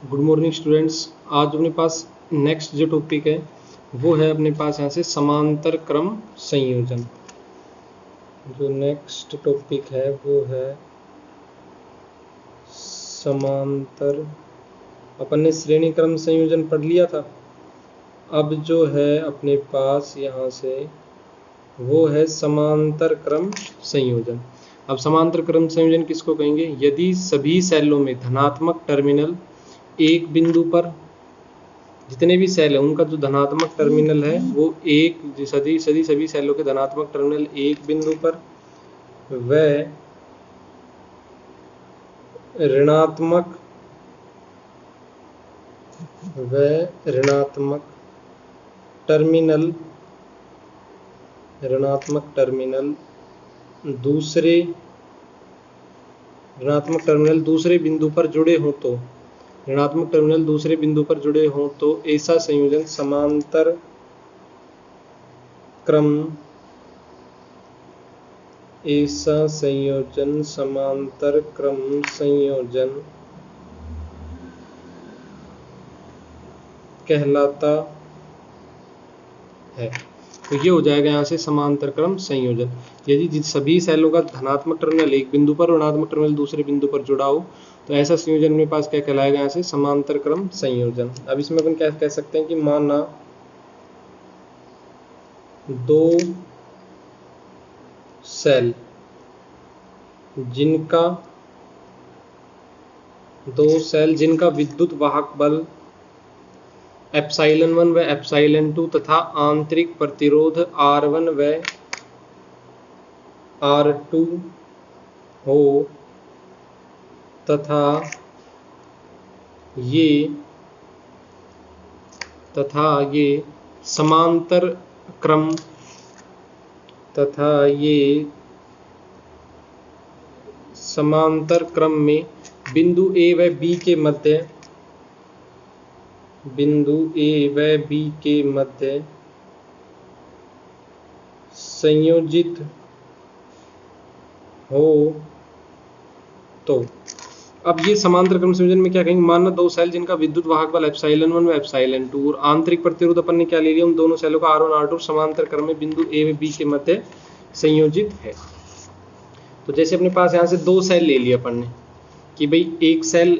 Good morning students. आज अपने पास next जो टॉपिक है वो है अपने पास यहाँ से समांतर क्रम संयोजन। जो नेक्स्ट टॉपिक है वो है समांतर। अपन ने श्रेणी क्रम संयोजन पढ़ लिया था। अब जो है अपने पास यहाँ से वो है समांतर क्रम संयोजन। अब समांतर क्रम संयोजन किसको कहेंगे? यदि सभी सेलों में धनात्मक टर्मिनल एक बिंदु पर, जितने भी सेल है उनका जो धनात्मक टर्मिनल है वो एक, सभी सेलों के धनात्मक टर्मिनल एक बिंदु पर व ऋणात्मक टर्मिनल दूसरे बिंदु पर जुड़े हों तो, ऋणात्मक टर्मिनल दूसरे बिंदु पर जुड़े हों तो ऐसा संयोजन समांतर क्रम संयोजन कहलाता है। तो ये हो जाएगा यहाँ से समांतर क्रम संयोजन। यदि सभी सेलों का धनात्मक टर्मिनल एक बिंदु पर और ऋणात्मक टर्मिनल दूसरे बिंदु पर जुड़ा हो तो ऐसा संयोजन मेरे पास क्या कहलाएगा? यहाँ से समांतर क्रम संयोजन। अब इसमें अपन क्या कह सकते हैं कि माना दो सेल जिनका विद्युत वाहक बल एप्सिलॉन 1 व एप्सिलॉन 2 तथा आंतरिक प्रतिरोध R1 व R2 हो तथा ये समांतर क्रम में बिंदु A व B के मध्य संयोजित हो तो। अब ये समांतर क्रम संयोजन में क्या कहेंगे? मानना दो सेल जिनका विद्युत वाहक बल एप्सिलॉन 1 व एप्सिलॉन 2 और आंतरिक प्रतिरोध अपन ने क्या ले लिया? उन दोनों सेलों का R1 R2 समांतर क्रम में बिंदु A व B के मध्य संयोजित है। तो जैसे अपने पास यहाँ से दो सेल ले लिया अपन ने कि भाई एक सेल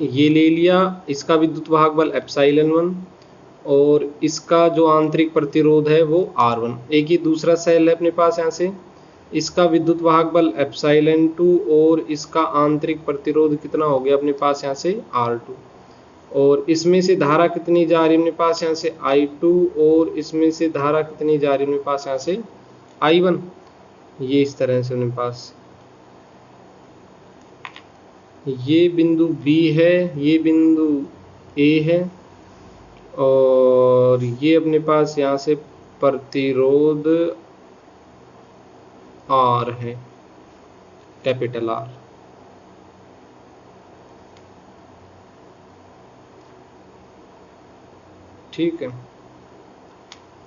ये ले लिया, इसका विद्युत वाहक बल एप्सिलॉन 1 और इसका जो आंतरिक प्रतिरोध है वो R1। एक ही दूसरा सेल है अपने पास यहाँ से, इसका विद्युत वाहक बल एप्सिलॉन 2 और इसका आंतरिक प्रतिरोध कितना हो गया अपने पास यहाँ से R2। और इसमें से धारा कितनी जा रही है अपने पास यहाँ से I2 और इसमें से धारा कितनी जा रही है अपने पास यहाँ से I1। ये इस तरह से अपने पास ये बिंदु B है, ये बिंदु A है और ये अपने पास यहाँ से प्रतिरोध R है, कैपिटल R। ठीक है,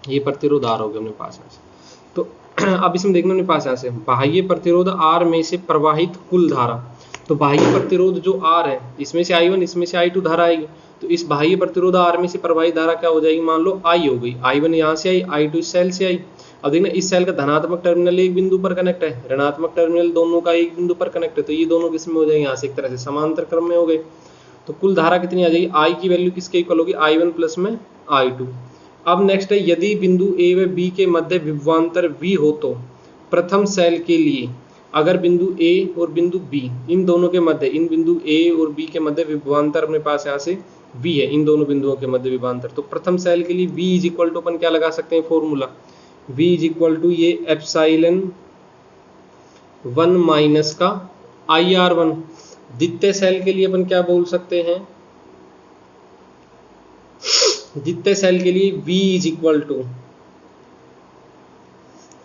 ये प्रतिरोध R हो गया अपने पास यहाँ से। तो अब इसमें देखना अपने पास यहाँ से बाह्य प्रतिरोध R में से प्रवाहित कुल धारा। तो बाह्य प्रतिरोध जो R है, इसमें से I1 इसमें से I2 धारा आएगी, तो इस बाह्य प्रतिरोध R में से प्रवाहित धारा क्या हो जाएगी? मान लो I हो गई, I1 यहाँ से आई, I2 इस सेल से आई। अब देखना इस सेल का धनात्मक टर्मिनल एक बिंदु पर कनेक्ट है, ऋणात्मक टर्मिनल दोनों का एक बिंदु पर कनेक्ट है, तो ये दोनों किस में हो जाएंगे? यहाँ से एक तरह से समांतर क्रम में हो गए। तो कुल धारा कितनी आ जाएगी? I की वैल्यू किसके इक्वल होगी? I1 प्लस में I2। अब नेक्स्ट है यदि बिंदु A व B के मध्य विभवांतर V हो तो प्रथम सेल के लिए, अगर बिंदु A और बिंदु B इन दोनों के मध्य, इन बिंदु A और B के मध्य विभवांतर अपने पास यहाँ से V है, इन दोनों बिंदुओं के मध्य विभवांतर, तो प्रथम सेल के लिए V इज इक्वल टू अपन क्या लगा सकते हैं? Formula V is equal to ये एप्सिलॉन 1 माइनस का IR1। द्वितीय सेल के लिए अपन क्या बोल सकते हैं? द्वितीय सेल के लिए V is equal to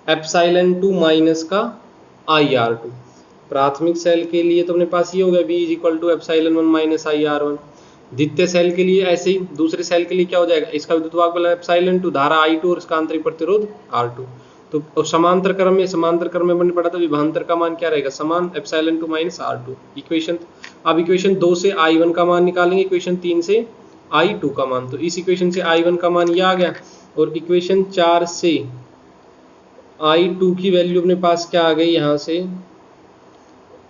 epsilon 2 minus का IR2। प्राथमिक सेल के लिए तो अपने पास ये हो गया V is equal to epsilon 1 minus IR1। द्वितीय सेल के लिए ऐसे ही, दूसरे सेल के लिए क्या हो जाएगा? इसका विद्युत वाहक बल एप्सिलॉन 2, धारा I2 और इसका आंतरिक प्रतिरोध R2। तो समांतर क्रम में मैंने पढ़ा था विभवांतर का मान क्या रहेगा? समान एप्सिलॉन 2 माइनस R2 इक्वेशन। अब इक्वेशन 2 से I1 का मान निकालेंगे, इक्वेशन 3 से I2 का मान। तो इस इक्वेशन से I1 का मान ये आ गया और इक्वेशन 4 से I2 की वैल्यू अपने पास क्या आ गई यहाँ से,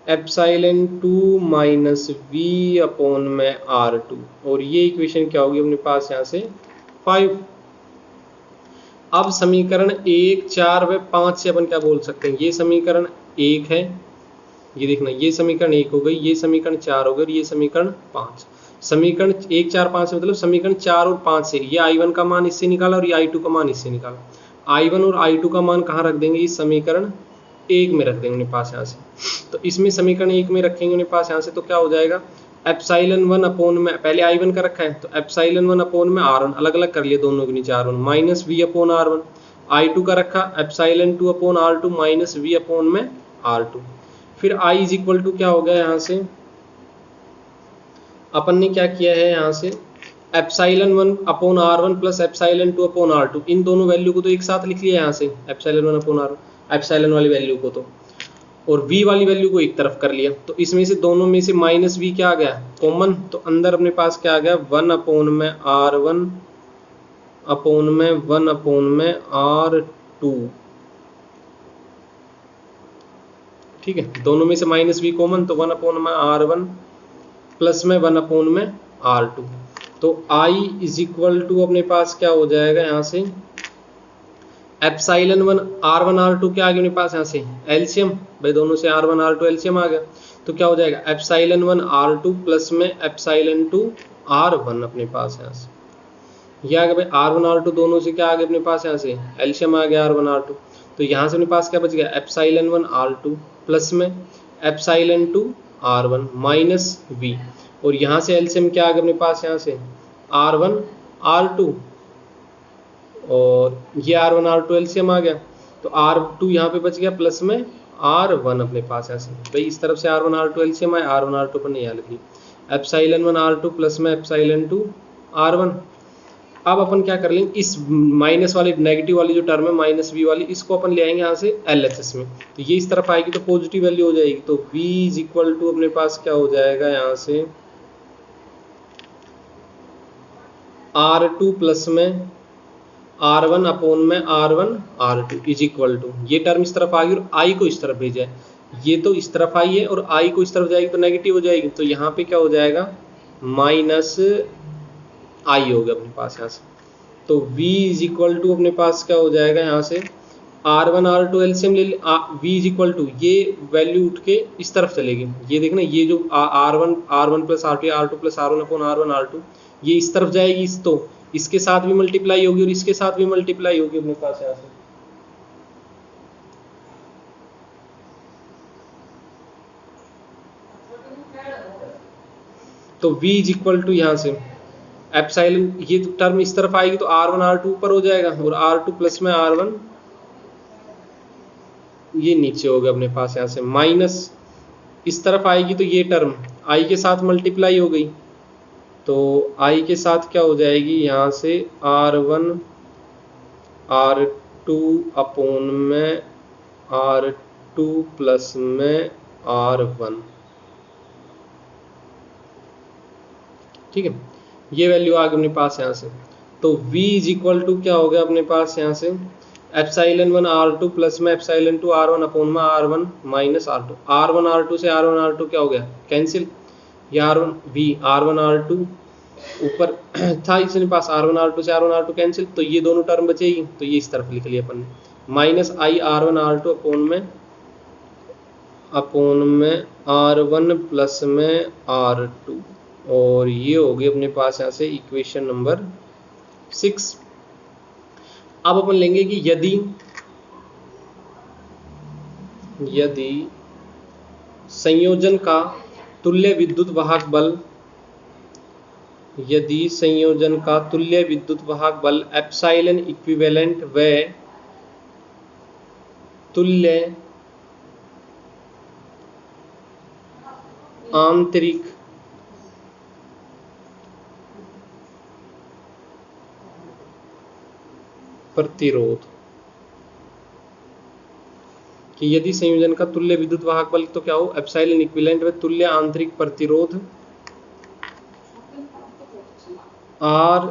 एप्सिलॉन 2 माइनस वी अपॉन में R2, और ये इक्वेशन क्या होगी अपने पास यहाँ से 5। अब समीकरण 1, 4 व 5 से अपन क्या बोल सकते हैं, ये समीकरण 1 है, ये देखना ये समीकरण 1 हो गई, ये समीकरण 4 हो गई, ये समीकरण 5। समीकरण 1, 4, 5 से मतलब समीकरण 4 और 5 से ये I1 का मान इससे निकाला और ये I2 का मान इससे निकाला। I1 और I2 का मान कहाँ रख देंगे, इस समीकरण 1 में रख देंगे अपने पास यहाँ से। तो इसमें समीकरण 1 में रखेंगे अपने पास यहाँ से, तो क्या हो जाएगा, एप्सिलॉन 1 अपॉन में, पहले I1 का रखा है तो एप्सिलॉन 1 अपॉन में R1 अलग अलग कर लिए दोनों के नीचे R1 minus V upon R1। I2 का रखा epsilon 2 upon R2 minus V upon में R2। फिर I इज इक्वल टू क्या हो गया यहाँ से, अपन ने क्या किया है यहाँ से epsilon 1 upon R1 plus epsilon 2 upon R2, इन दोनों वैल्यू को तो एक साथ लिख लिया यहाँ से, एप्सिलॉन 1 अपॉन R1 एप्सिलॉन वाली वैल्यू को तो, और V वाली वैल्यू को एक तरफ कर लिया। तो इसमें से दोनों में से माइनस V क्या आ गया कॉमन, तो अंदर अपने पास क्या आ गया 1 अपॉन में R1 अपॉन में 1 अपॉन में R2। ठीक है, दोनों में से माइनस V कॉमन, तो 1 अपॉन में R1 प्लस में 1 अपॉन में R2। तो I इज इक्वल टू अपने पास क्या हो जाएगा यहाँ से एप्सिलॉन 1 R1 R2 क्या आ गया अपने पास यहाँ से एलसीएम, भाई दोनों से R1 R2 एलसीएम आ गया, तो क्या हो जाएगा एप्सिलॉन 1 R2 प्लस में एप्सिलॉन 2 R1 अपने पास यहाँ से, ये आ गया भाई R1 R2 दोनों से क्या आ गया अपने पास यहाँ से एलसीएम आ गया R1 R2। तो यहाँ से अपने पास क्या बच गया एप्सिलॉन 1 R2 प्लस में एप्सिलॉन 2 R1 माइनस V, और यहाँ से एलसीएम क्या आ गया अपने पास यहाँ से R1 R2, और ये R1 R2 एलसीएम आ गया, तो R2 यहाँ पे बच गया प्लस में R1 अपने पास ऐसे, भाई इस तरफ से R1 R2 एलसीएम आया, R1 R2 पर नहीं आ लिखी, एप्सिलॉन 1 R2 प्लस में एप्सिलॉन 2 R1। अब अपन क्या कर लेंगे, इस माइनस वाली नेगेटिव वाली जो टर्म है माइनस V वाली, इसको अपन ले आएंगे यहाँ से LHS में, तो ये इस तरफ आएगी तो पॉजिटिव वैल्यू हो जाएगी, तो V इज इक्वल टू अपने पास क्या हो जाएगा यहाँ से R2 प्लस में R1 अपॉन में R1 R2 is equal to, ये टर्म इस तरफ आ गई और I को इस तरफ भेजा है, ये तो इस तरफ आई है और I को इस तरफ जाएगी तो नेगेटिव हो जाएगी, तो यहाँ पे क्या हो जाएगा माइनस I हो गया अपने पास यहाँ से। तो V इज इक्वल टू अपने पास क्या हो जाएगा यहाँ से R1 R2 एलसीएम ले, V इज इक्वल टू ये वैल्यू उठ के इस तरफ चलेगी, ये देखना ये जो R1 plus R2 plus R1 upon R1 R2 ये इस तरफ जाएगी, इस तो इसके साथ भी मल्टीप्लाई होगी और इसके साथ भी मल्टीप्लाई होगी अपने पास यहाँ से। तो V इज इक्वल टू यहाँ से एप्सिलॉन, ये टर्म इस तरफ आएगी तो R1 R2 ऊपर हो जाएगा और R2 प्लस में R1 ये नीचे हो गया अपने पास यहाँ से, माइनस इस तरफ आएगी तो ये टर्म I के साथ मल्टीप्लाई हो गई, तो I के साथ क्या हो जाएगी यहाँ से R1 R2 अपॉन में R2 प्लस में R1। ठीक है, ये वैल्यू आ गई अपने पास यहाँ से। तो V इज इक्वल टू क्या हो गया अपने पास यहाँ से एप्सिलॉन 1 R2 प्लस में एप्सिलॉन 2 R1 अपॉन में R1 minus R2, R1 R2 से R1 R2 क्या हो गया कैंसिल, ये R1 R2 ऊपर था इसके पास R1 R2 से R1 R2 कैंसिल, तो ये दोनों टर्म बचेगी, तो ये इस तरफ लिख लिया अपन ने minus I R1 R2 upon में R1 प्लस में R2, और ये हो गई अपने पास यहाँ से इक्वेशन नंबर 6। अब अपन लेंगे कि यदि संयोजन का तुल्य विद्युत वाहक बल, यदि संयोजन का तुल्य विद्युत वाहक बल एप्सिलॉन इक्विवेलेंट व तुल्य आंतरिक प्रतिरोध कि यदि संयोजन का तुल्य विद्युत वाहक बल तो क्या हो, एप्सिलॉन इक्विवेलेंट व तुल्य आंतरिक प्रतिरोध आर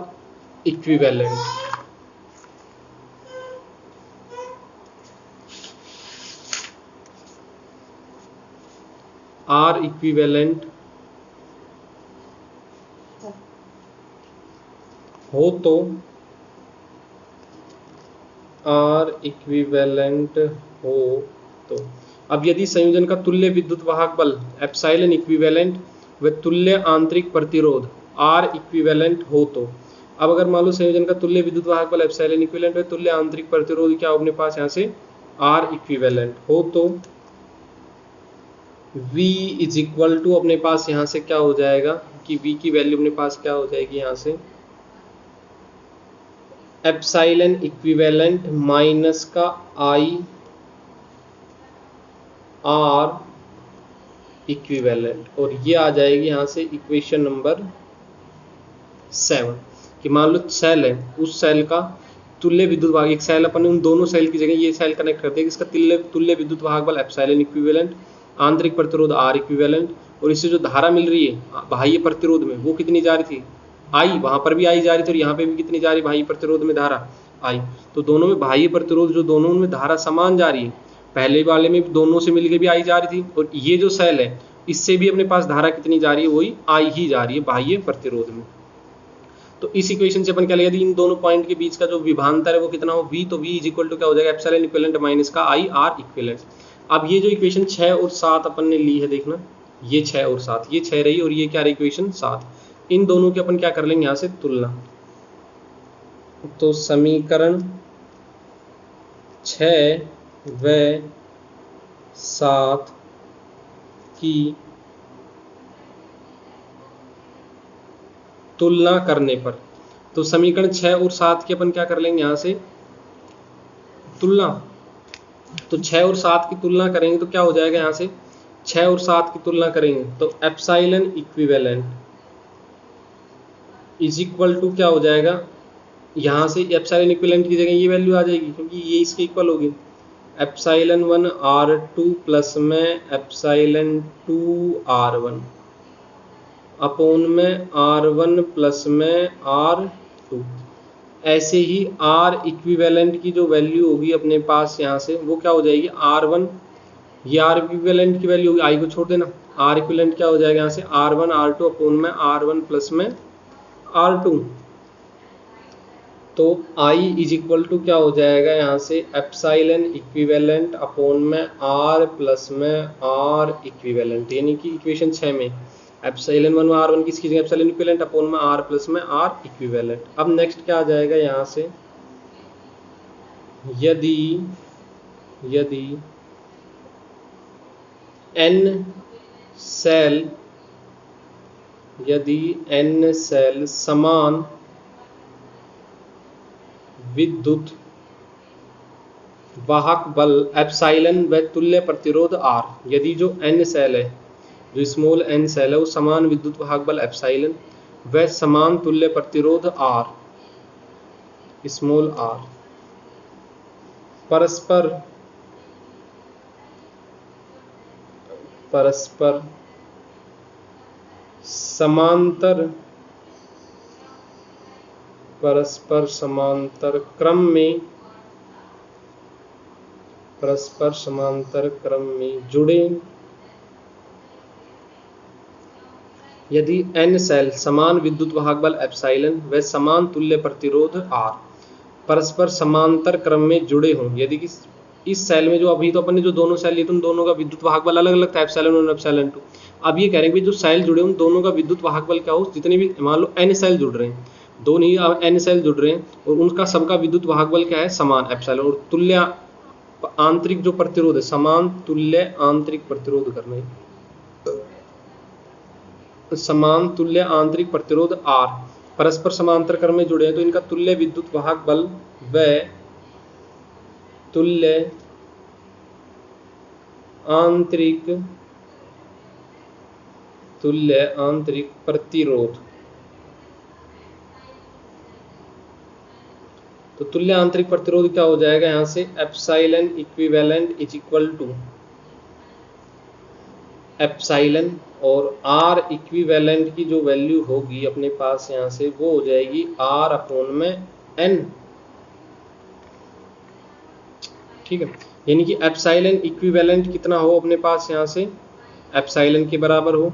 इक्विवेलेंट। आर इक्विवेलेंट हो तो आर इक्विवेलेंट हो तो अब यदि संयोजन का तुल्य विद्युत वाहक बल एप्सिलॉन इक्विवेलेंट व तुल्य आंतरिक प्रतिरोध आर इक्विवेलेंट हो तो, अब अगर मान लो संयोजन का तुल्य विद्युत वाहक बल एप्सिलॉन इक्विवेलेंट व तुल्य आंतरिक प्रतिरोध क्या हो अपने पास यहाँ से आर इक्विवेलेंट हो तो V इज इक्वल टू अपने पास यहाँ से क्या हो जाएगा कि V की वैल्यू अपने पास क्या हो जाएगी यहाँ से एप्सिलॉन इक्विवेलेंट माइनस का आई आर इक्विवेलेंट, और ये आ जाएगी यहाँ से इक्वेशन नंबर 7 कि मान लो सेल है, उस सेल का तुल्य विद्युत वाहक, एक सेल अपन उन दोनों सेल की जगह ये सेल कनेक्ट करते हैं, इसका तुल्य विद्युत वाहक बल एप्सिलॉन इक्विवेलेंट, आंतरिक प्रतिरोध आर इक्विवेलेंट, और इससे जो धारा मिल रही है बाह्य प्रतिरोध में वो कितनी जा रही थी आई, वहां पर भी आई जा रही थी और यहाँ पे भी कितनी जा रही बाह्य प्रतिरोध में धारा आई, तो दोनों में बाह्य प्रतिरोध जो दोनों में धारा समान जा रही है, पहले वाले में दोनों से मिलकर भी आई जा रही थी, और ये जो सेल है इससे भी अपने पास धारा कितनी जा रही है वही आई ही जा रही है बाह्य प्रतिरोध में। तो इस इक्वेशन से अपन क्या लेगा, इन दोनों पॉइंट के बीच का जो विभांतर है वो कितना हो V, तो V इज इक्वल टू क्या हो जाएगा एप्सिलॉन इक्विवेलेंट माइनस का आई आर इक्विवेलेंट। अब ये जो इक्वेशन 6 और 7 अपन ने ली है, देखना ये 6 और 7, ये 6 रही और ये क्या रही इक्वेशन 7, इन दोनों की अपन क्या कर लेंगे यहाँ से तुलना, तो समीकरण 6 व 7 की तुलना करने पर, तो समीकरण 6 और 7 की अपन क्या कर लेंगे यहाँ से तुलना, तो 6 और 7 की तुलना करेंगे तो क्या हो जाएगा यहाँ से 6 और 7 की तुलना करेंगे तो epsilon equivalent is equal to क्या हो जाएगा, यहाँ से एप्सिलॉन इक्विवेलेंट की जगह ये वैल्यू आ जाएगी क्योंकि ये इसके इक्वल होगी, एप्सिलॉन 1 R2 प्लस में एप्सिलॉन 2 R1 अपोन में R1 प्लस में R2। ऐसे ही R इक्विवेलेंट की जो वैल्यू होगी अपने पास यहाँ से वो क्या हो जाएगी R1, ये R इक्विवेलेंट की वैल्यू होगी, आई को छोड़ देना, R इक्विवेलेंट क्या हो जाएगा यहाँ से R1 R2 अपोन में R1 प्लस में R2, तो I इज इक्वल टू क्या हो जाएगा यहाँ से एप्सिलॉन इक्विवेलेंट अपोन में R प्लस में R इक्विवेलेंट, यानी कि इक्वेशन 6 में एप्सिलॉन 1 R1 किसकी जगह एप्सिलॉन इक्विवेलेंट अपोन में R प्लस में R इक्विवेलेंट। अब नेक्स्ट क्या आ जाएगा यहाँ से, यदि n सेल समान विद्युत वाहक बल एप्सिलॉन व तुल्य प्रतिरोध R, यदि जो n सेल है, जो स्मॉल n सेल है वो समान विद्युत वाहक बल एप्सिलॉन व समान तुल्य प्रतिरोध R स्मॉल r परस्पर समांतर क्रम में जुड़े, यदि n सेल समान विद्युत वाहक बल एप्सिलॉन व समान तुल्य प्रतिरोध R परस्पर समांतर क्रम में जुड़े हों, यदि कि इस सेल में जो अभी तो अपन ने जो दोनों सेल लिए थे उन दोनों का विद्युत वाहक बल अलग अलग था एप्सिलॉन 1 और एप्सिलॉन 2, अब ये कह रहे हैं कि जो सेल जुड़े उन दोनों का विद्युत वाहक बल क्या हो, जितने भी मान लो n सेल जुड़ रहे हैं, दो नहीं n सेल जुड़ रहे हैं और उनका सबका विद्युत वाहक बल क्या है समान एप्सिलॉन, और तुल्य आंतरिक जो प्रतिरोध है समान तुल्य आंतरिक प्रतिरोध करना है, समान तुल्य आंतरिक प्रतिरोध R परस्पर समांतर क्रम में जुड़े हैं, तो इनका तुल्य विद्युत वाहक बल व तुल्य आंतरिक प्रतिरोध, तो तुल्य आंतरिक प्रतिरोध क्या हो जाएगा यहाँ से, epsilon equivalent is equal to epsilon और आर इक्विवेलेंट की जो वैल्यू होगी अपने पास यहाँ से वो हो जाएगी आर अपॉन में एन। ठीक है, यानी कि एप्सिलॉन इक्विवेलेंट कितना हो अपने पास यहाँ से, एप्सिलॉन के बराबर हो,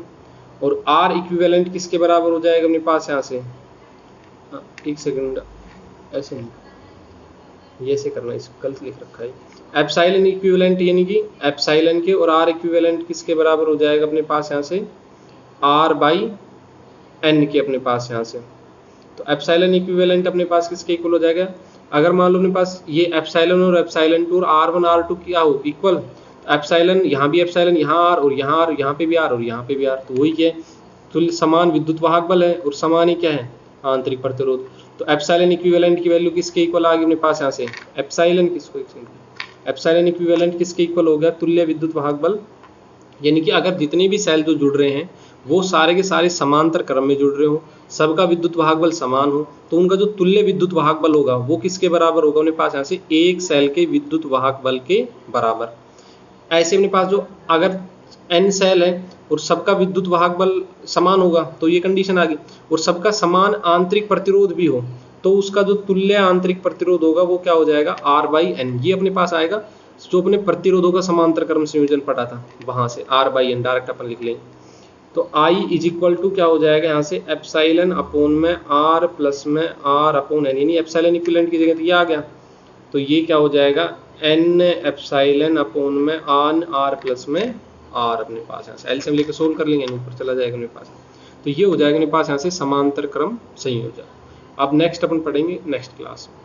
और आर इक्विवेलेंट किसके बराबर हो जाएगा अपने पास यहाँ से, एक सेकंड, ऐसे नहीं, ये ऐसे करना, इसको गलत लिख रखा है। एप्सिलॉन इक्विवेलेंट यानी कि एप्सिलॉन के और आर इक्विवेलेंट किसके बराबर हो जाएगा अपने पास यहाँ से, आर बाई एन के अपने पास यहाँ से। तो एप्सिलॉन इक्विवेलेंट अपने पास किसके इक्वल हो जाएगा, अगर मान लो अपने पास ये एप्सिलॉन और एप्सिलॉन 2 और R1 R2 क्या हो इक्वल, एप्सिलॉन यहाँ भी एप्सिलॉन, यहाँ आर और यहाँ आर, यहाँ पे भी आर और यहाँ पे भी आर, तो वही क्या है, तुल्य समान विद्युत वाहक बल है और समान ही क्या है, आंतरिक प्रतिरोध। तो एप्सिलॉन इक्विवेलेंट की वैल्यू किसके इक्वल आ गई अपने पास यहाँ से, एप्सिलॉन किसको, एप्सिलॉन इक्विवेलेंट किसके इक्वल हो गया, तुल्य विद्युत वाहक बल। यानी कि अगर जितने भी सेल जो जुड़ रहे हैं वो सारे के सारे समांतर क्रम में जुड़ रहे हो, सबका विद्युत वाहक बल समान हो, तो उनका जो तुल्य विद्युत वाहक बल होगा वो किसके बराबर होगा अपने पास यहाँ से, एक सेल के विद्युत वाहक बल के बराबर। ऐसे अपने पास जो अगर n सेल है और सबका विद्युत वाहक बल समान होगा तो ये कंडीशन आ गई, और सबका समान आंतरिक प्रतिरोध भी हो तो उसका जो तुल्य आंतरिक प्रतिरोध होगा वो क्या हो जाएगा, R बाई एन। ये अपने पास आएगा जो अपने प्रतिरोधों का समांतर क्रम संयोजन पढ़ा था वहां से, R बाई एन डायरेक्ट अपन लिख लेंगे। तो I इज इक्वल टू क्या हो जाएगा यहाँ से, एप्सिलॉन अपॉन में R प्लस में R अपॉन एन, यानी एप्सिलॉन इक्विवेलेंट की जगह तो ये आ गया, तो ये क्या हो जाएगा, N एप्सिलॉन अपॉन में आन R प्लस में R अपने पास यहाँ से एलसीएम लेकर सोल्व कर लेंगे, ऊपर चला जाएगा अपने पास। तो ये हो जाएगा अपने पास यहाँ से समांतर क्रम संयोजन। अब नेक्स्ट अपन पढ़ेंगे नेक्स्ट क्लास में।